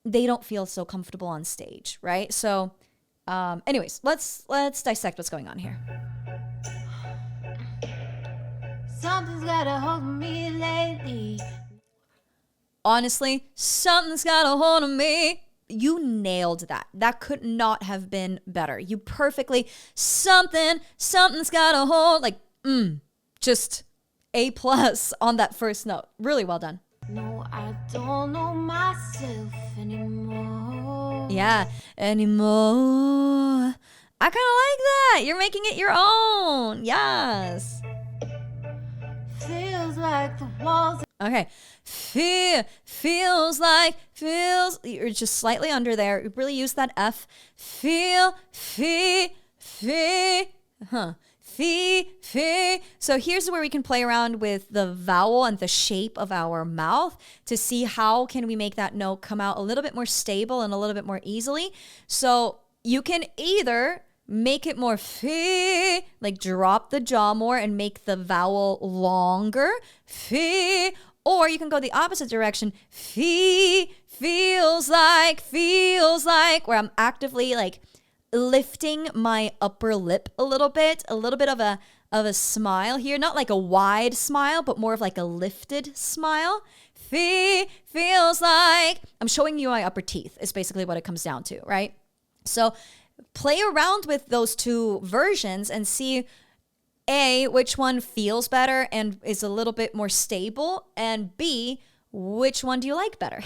they don't feel so comfortable on stage, right? So anyways, let's dissect what's going on here. Something's got a hold of me lately. Honestly, something's got a hold of me. You nailed that. That could not have been better. You perfectly, something's got a hold, like, just A+ on that first note. Really well done. No, I don't know myself anymore. Yeah, anymore. I kind of like that. You're making it your own. Yes. Feels like the walls. Okay. Feels, you're just slightly under there. You really use that F. Feel. So here's where we can play around with the vowel and the shape of our mouth to see how can we make that note come out a little bit more stable and a little bit more easily. So you can either make it more fee, like drop the jaw more and make the vowel longer, fee, or you can go the opposite direction, fee, feels like, where I'm actively like lifting my upper lip a little bit of a smile here, not like a wide smile, but more of like a lifted smile. Feels like, I'm showing you my upper teeth is basically what it comes down to, right? So play around with those two versions and see A, which one feels better and is a little bit more stable, and B, which one do you like better?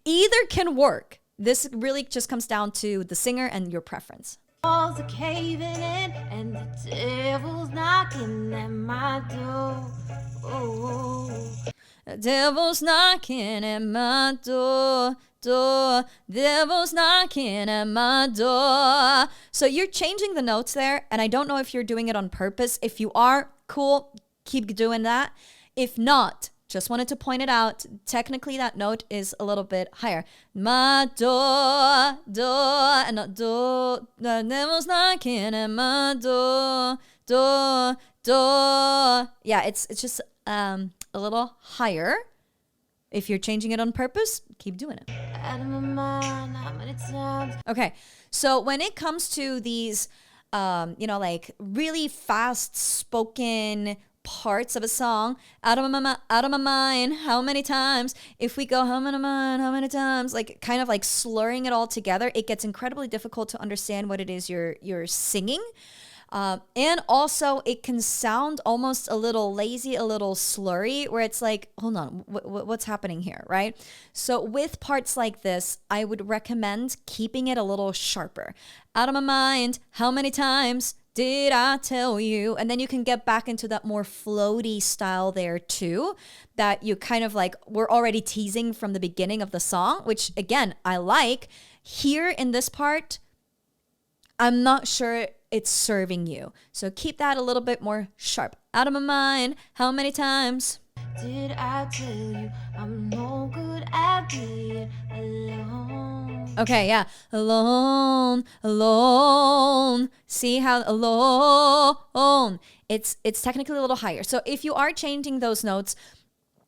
Either can work. This really just comes down to the singer and your preference. Walls are caving in and the devil's knocking at my door. Oh. The devil's knocking at my door. Devil's knocking at my door. So you're changing the notes there, and I don't know if you're doing it on purpose. If you are, cool, keep doing that. If not, just wanted to point it out. Technically, that note is a little bit higher. My door, and not door. The devil's knocking at my door. Yeah, it's just a little higher. If you're changing it on purpose, keep doing it. Out of my mind, how many times? Okay, so when it comes to these, like really fast spoken parts of a song, out of my mind, how many times? If we go, how many times? Like kind of like slurring it all together, it gets incredibly difficult to understand what it is you're singing. And also it can sound almost a little lazy, a little slurry, where it's like, hold on, what's happening here, right? So with parts like this, I would recommend keeping it a little sharper. Out of my mind, how many times did I tell you? And then you can get back into that more floaty style there too, that you kind of like, we're already teasing from the beginning of the song, which again, I like. Here in this part, I'm not sure it's serving you. So keep that a little bit more sharp. Out of my mind, how many times did I tell you I'm no good at being alone? Okay, yeah. Alone. See how alone. It's technically a little higher. So if you are changing those notes,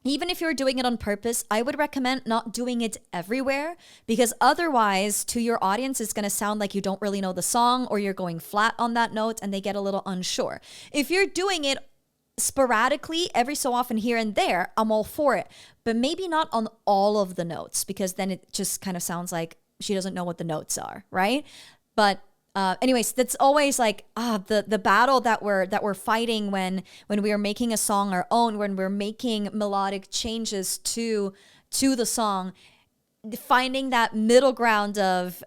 even if you're doing it on purpose, I would recommend not doing it everywhere, because otherwise to your audience, it's going to sound like you don't really know the song, or you're going flat on that note and they get a little unsure. If you're doing it sporadically, every so often here and there, I'm all for it. But maybe not on all of the notes, because then it just kind of sounds like she doesn't know what the notes are, right? But anyways, that's always like the battle that we're fighting when we are making a song our own, when we're making melodic changes to the song, finding that middle ground of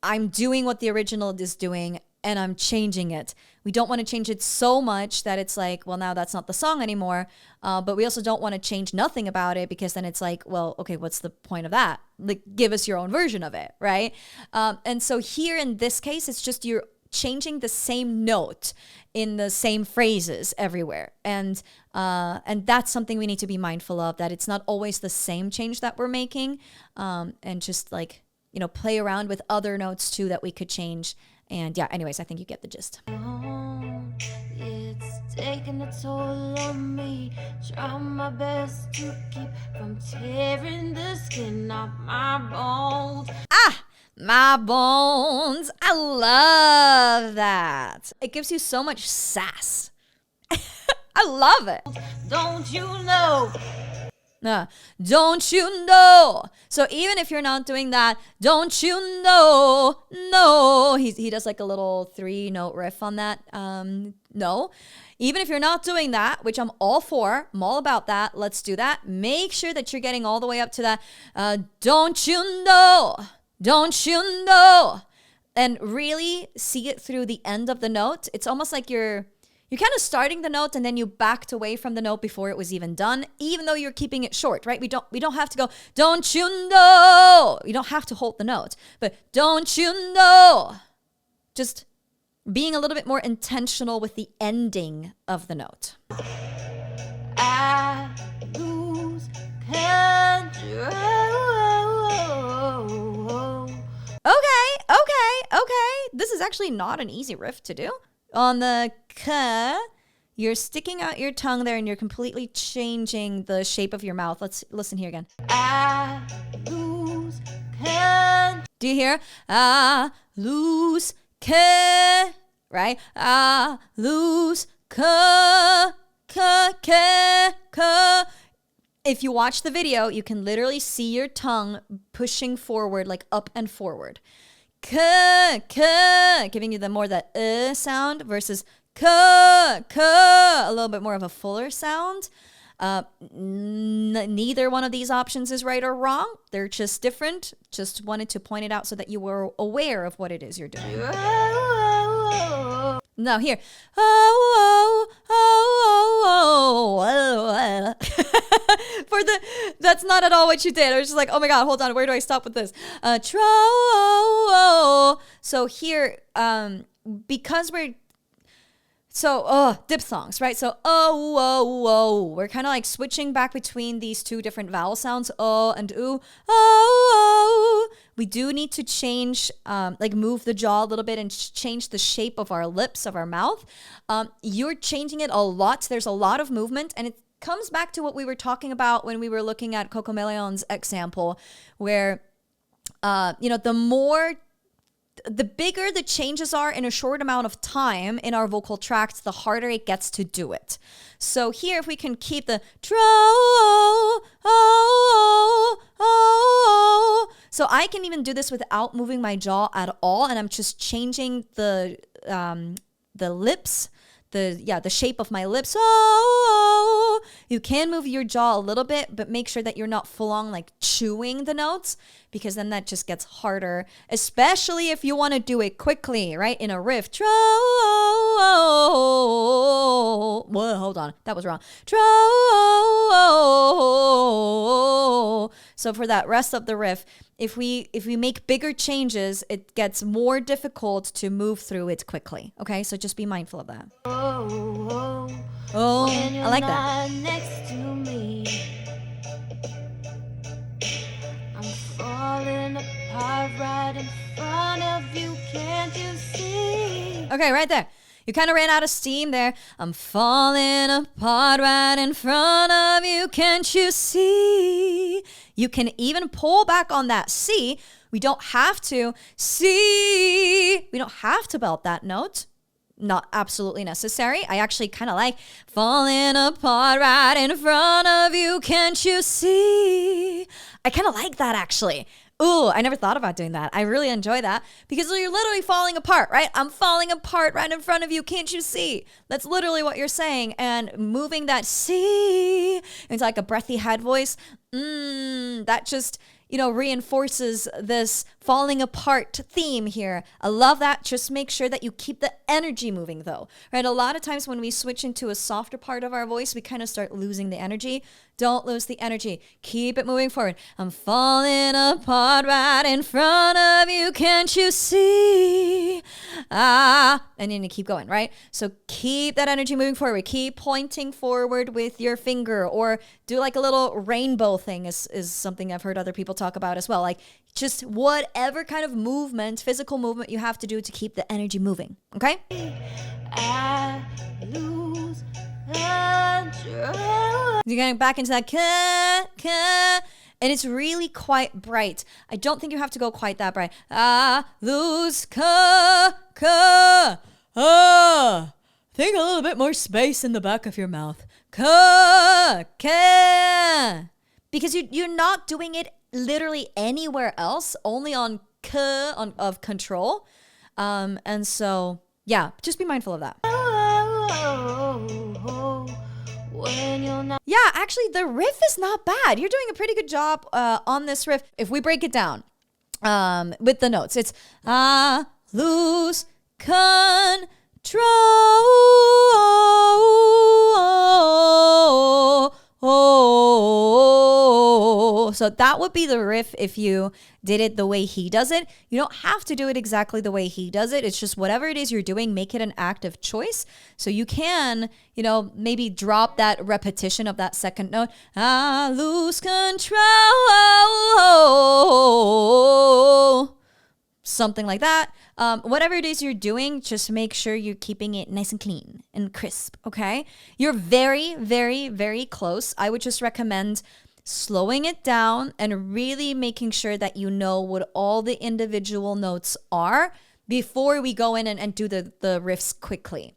I'm doing what the original is doing and I'm changing it. We don't want to change it so much that it's like, well, now that's not the song anymore. But we also don't want to change nothing about it, because then it's like, well, okay, what's the point of that? Like, give us your own version of it, right? And so here in this case, it's just you're changing the same note in the same phrases everywhere. And that's something we need to be mindful of, that it's not always the same change that we're making. And just like, play around with other notes too that we could change. And yeah, anyways, I think you get the gist. It's taking a toll on me. Try my best to keep from tearing the skin off my bones. My bones. I love that. It gives you so much sass. I love it. Don't you know? Don't you know? So even if you're not doing that, don't you know? No, he does like a little 3-note riff on that. No, even if you're not doing that, which I'm all for, I'm all about that. Let's do that. Make sure that you're getting all the way up to that. Don't you know? Don't you know? And really see it through the end of the note. It's almost like you're kind of starting the note and then you backed away from the note before it was even done, even though you're keeping it short, right? We don't have to go, don't you know? You don't have to hold the note, but don't you know? Just being a little bit more intentional with the ending of the note. I lose control. Okay. This is actually not an easy riff to do. On the k, you're sticking out your tongue there and you're completely changing the shape of your mouth. Let's listen here again. I lose control. Do you hear? I lose k, right? I lose k. If you watch the video, you can literally see your tongue pushing forward, like up and forward. Giving you that sound versus a little bit more of a fuller sound. Neither one of these options is right or wrong. They're just different. Just wanted to point it out so that you were aware of what it is you're doing. Now here. That's not at all what you did. I was just like, oh my God, hold on. Where do I stop with this? So here, because we're diphthongs, right? So we're kind of like switching back between these two different vowel sounds, and oo. We do need to change, move the jaw a little bit and change the shape of our lips, of our mouth. You're changing it a lot. There's a lot of movement, and it comes back to what we were talking about when we were looking at Coco Meléon's example, where, the bigger the changes are in a short amount of time in our vocal tracts, the harder it gets to do it. So here, if we can keep the so I can even do this without moving my jaw at all, and I'm just changing the lips, the shape of my lips. You can move your jaw a little bit, but make sure that you're not full on like chewing the notes, because then that just gets harder, especially if you want to do it quickly, right? In a riff. Whoa, hold on. That was wrong. So for that rest of the riff, if we make bigger changes, it gets more difficult to move through it quickly. Okay, so just be mindful of that. I like that. Next to me, I'm falling apart right in front of you. Can't you see? Okay, right there. You kind of ran out of steam there. I'm falling apart right in front of you. Can't you see? You can even pull back on that C. We don't have to belt that note. not absolutely necessary. I actually kind of like falling apart right in front of you. Can't you see? I kind of like that actually. Ooh, I never thought about doing that. I really enjoy that because you're literally falling apart, right? I'm falling apart right in front of you. Can't you see? That's literally what you're saying. And moving that see into like a breathy head voice, that just, reinforces this falling apart theme here. I love that. Just make sure that you keep the energy moving though, right? A lot of times when we switch into a softer part of our voice, we kind of start losing the energy. Don't lose the energy. Keep it moving forward. I'm falling apart right in front of you. Can't you see? And then you keep going, right? So keep that energy moving forward. Keep pointing forward with your finger, or do like a little rainbow thing is something I've heard other people talk about as well. Like just whatever kind of movement, physical movement you have to do to keep the energy moving. Okay? I lose control. You're getting back into that and it's really quite bright. I don't think you have to go quite that bright. I lose think a little bit more space in the back of your mouth. Because you're not doing it literally anywhere else, only on of control. And so, yeah, just be mindful of that. Yeah, actually, the riff is not bad. You're doing a pretty good job on this riff. If we break it down with the notes, it's I lose control. So that would be the riff if you did it the way he does it. You don't have to do it exactly the way he does it. It's just whatever it is you're doing, make it an active choice. So you can, maybe drop that repetition of that second note. I lose control. Something like that. Whatever it is you're doing, just make sure you're keeping it nice and clean and crisp, okay? You're very, very, very close. I would just recommend slowing it down and really making sure that you know what all the individual notes are before we go in and do the riffs quickly.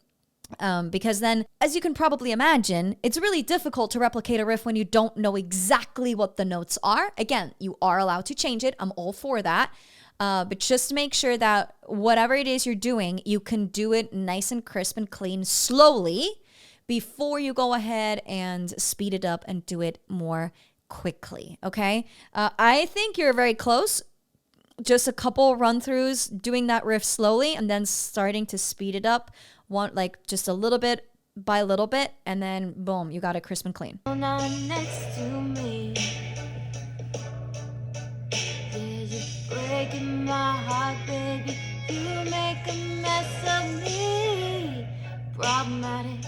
Because then, as you can probably imagine, it's really difficult to replicate a riff when you don't know exactly what the notes are. Again, you are allowed to change it. I'm all for that. But just make sure that whatever it is you're doing, you can do it nice and crisp and clean slowly before you go ahead and speed it up and do it more quickly, okay? I think you're very close. Just a couple run-throughs, doing that riff slowly and then starting to speed it up, just a little bit by little bit, and then boom, you got it crisp and clean. Not next to me. Breaking my heart, baby. You make a mess of me. Problematic.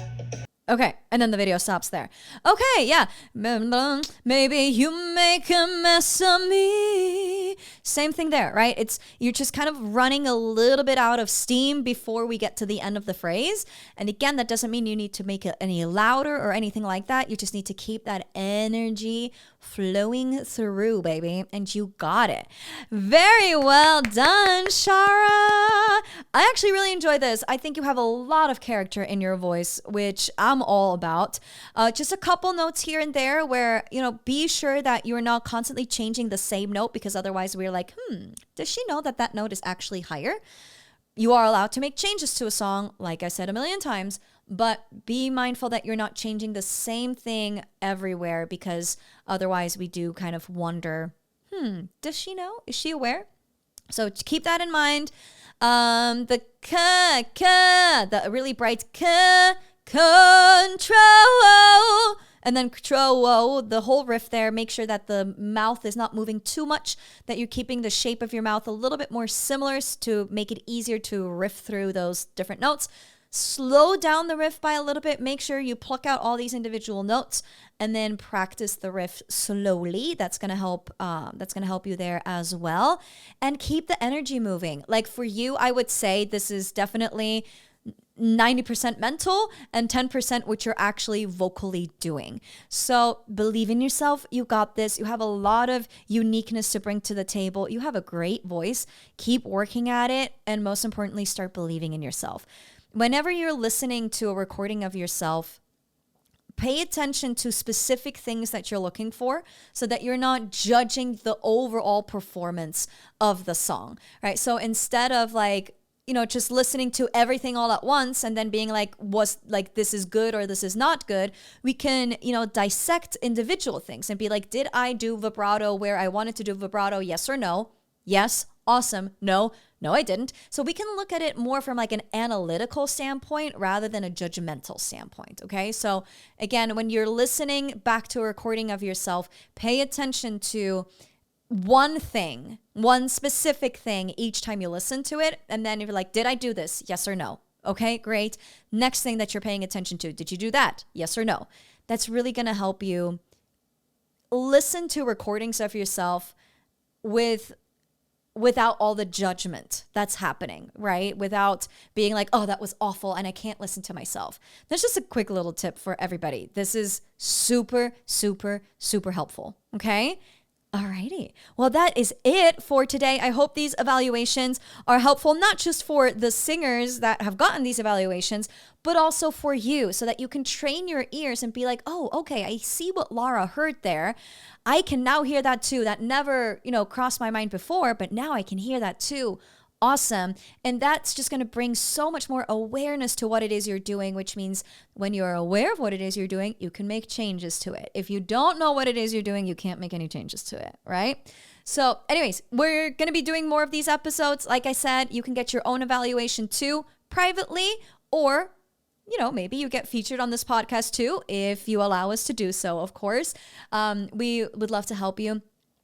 Okay, and then the video stops there. Okay, yeah. Maybe you make a mess of me. Same thing there, right? You're just kind of running a little bit out of steam before we get to the end of the phrase. And again, that doesn't mean you need to make it any louder or anything like that. You just need to keep that energy flowing through, baby. And you got it. Very well done, Shara. I actually really enjoy this. I think you have a lot of character in your voice, which I'm all about. Just a couple notes here and there where, be sure that you're not constantly changing the same note, because otherwise we're like, does she know that note is actually higher? You are allowed to make changes to a song, like I said a million times, but be mindful that you're not changing the same thing everywhere, because otherwise we do kind of wonder, does she know? Is she aware? So keep that in mind. The the really bright control, and then control, the whole riff there. Make sure that the mouth is not moving too much, that you're keeping the shape of your mouth a little bit more similar to make it easier to riff through those different notes. Slow down the riff by a little bit. Make sure you pluck out all these individual notes and then practice the riff slowly. That's gonna help. That's gonna help you there as well. And keep the energy moving. Like for you, I would say this is definitely 90% mental and 10% what you're actually vocally doing. So believe in yourself. You got this. You have a lot of uniqueness to bring to the table. You have a great voice. Keep working at it. And most importantly, start believing in yourself. whenever you're listening to a recording of yourself, pay attention to specific things that you're looking for so that you're not judging the overall performance of the song, right? So instead of like, just listening to everything all at once and then being like, was like, this is good or this is not good, we can, dissect individual things and be like, did I do vibrato where I wanted to do vibrato? Yes or no? Yes. Awesome. No, I didn't. So we can look at it more from like an analytical standpoint rather than a judgmental standpoint. Okay. So again, when you're listening back to a recording of yourself, pay attention to one thing, one specific thing each time you listen to it. And then you're like, did I do this? Yes or no? Okay, great. Next thing that you're paying attention to, did you do that? Yes or no? That's really going to help you listen to recordings of yourself without all the judgment that's happening, right? Without being like, oh, that was awful and I can't listen to myself. That's just a quick little tip for everybody. This is super, super, super helpful, okay? Alrighty. Well, that is it for today. I hope these evaluations are helpful, not just for the singers that have gotten these evaluations, but also for you so that you can train your ears and be like, oh, okay, I see what Laura heard there. I can now hear that too. That never, crossed my mind before, but now I can hear that too. Awesome. And that's just going to bring so much more awareness to what it is you're doing, which means when you're aware of what it is you're doing, you can make changes to it. If you don't know what it is you're doing, you can't make any changes to it, right? So anyways, we're going to be doing more of these episodes. Like I said, you can get your own evaluation too privately, or maybe you get featured on this podcast too, if you allow us to do so, of course. We would love to help you.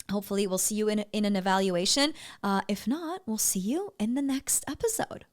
Hopefully we'll see you in an evaluation. If not, we'll see you in the next episode.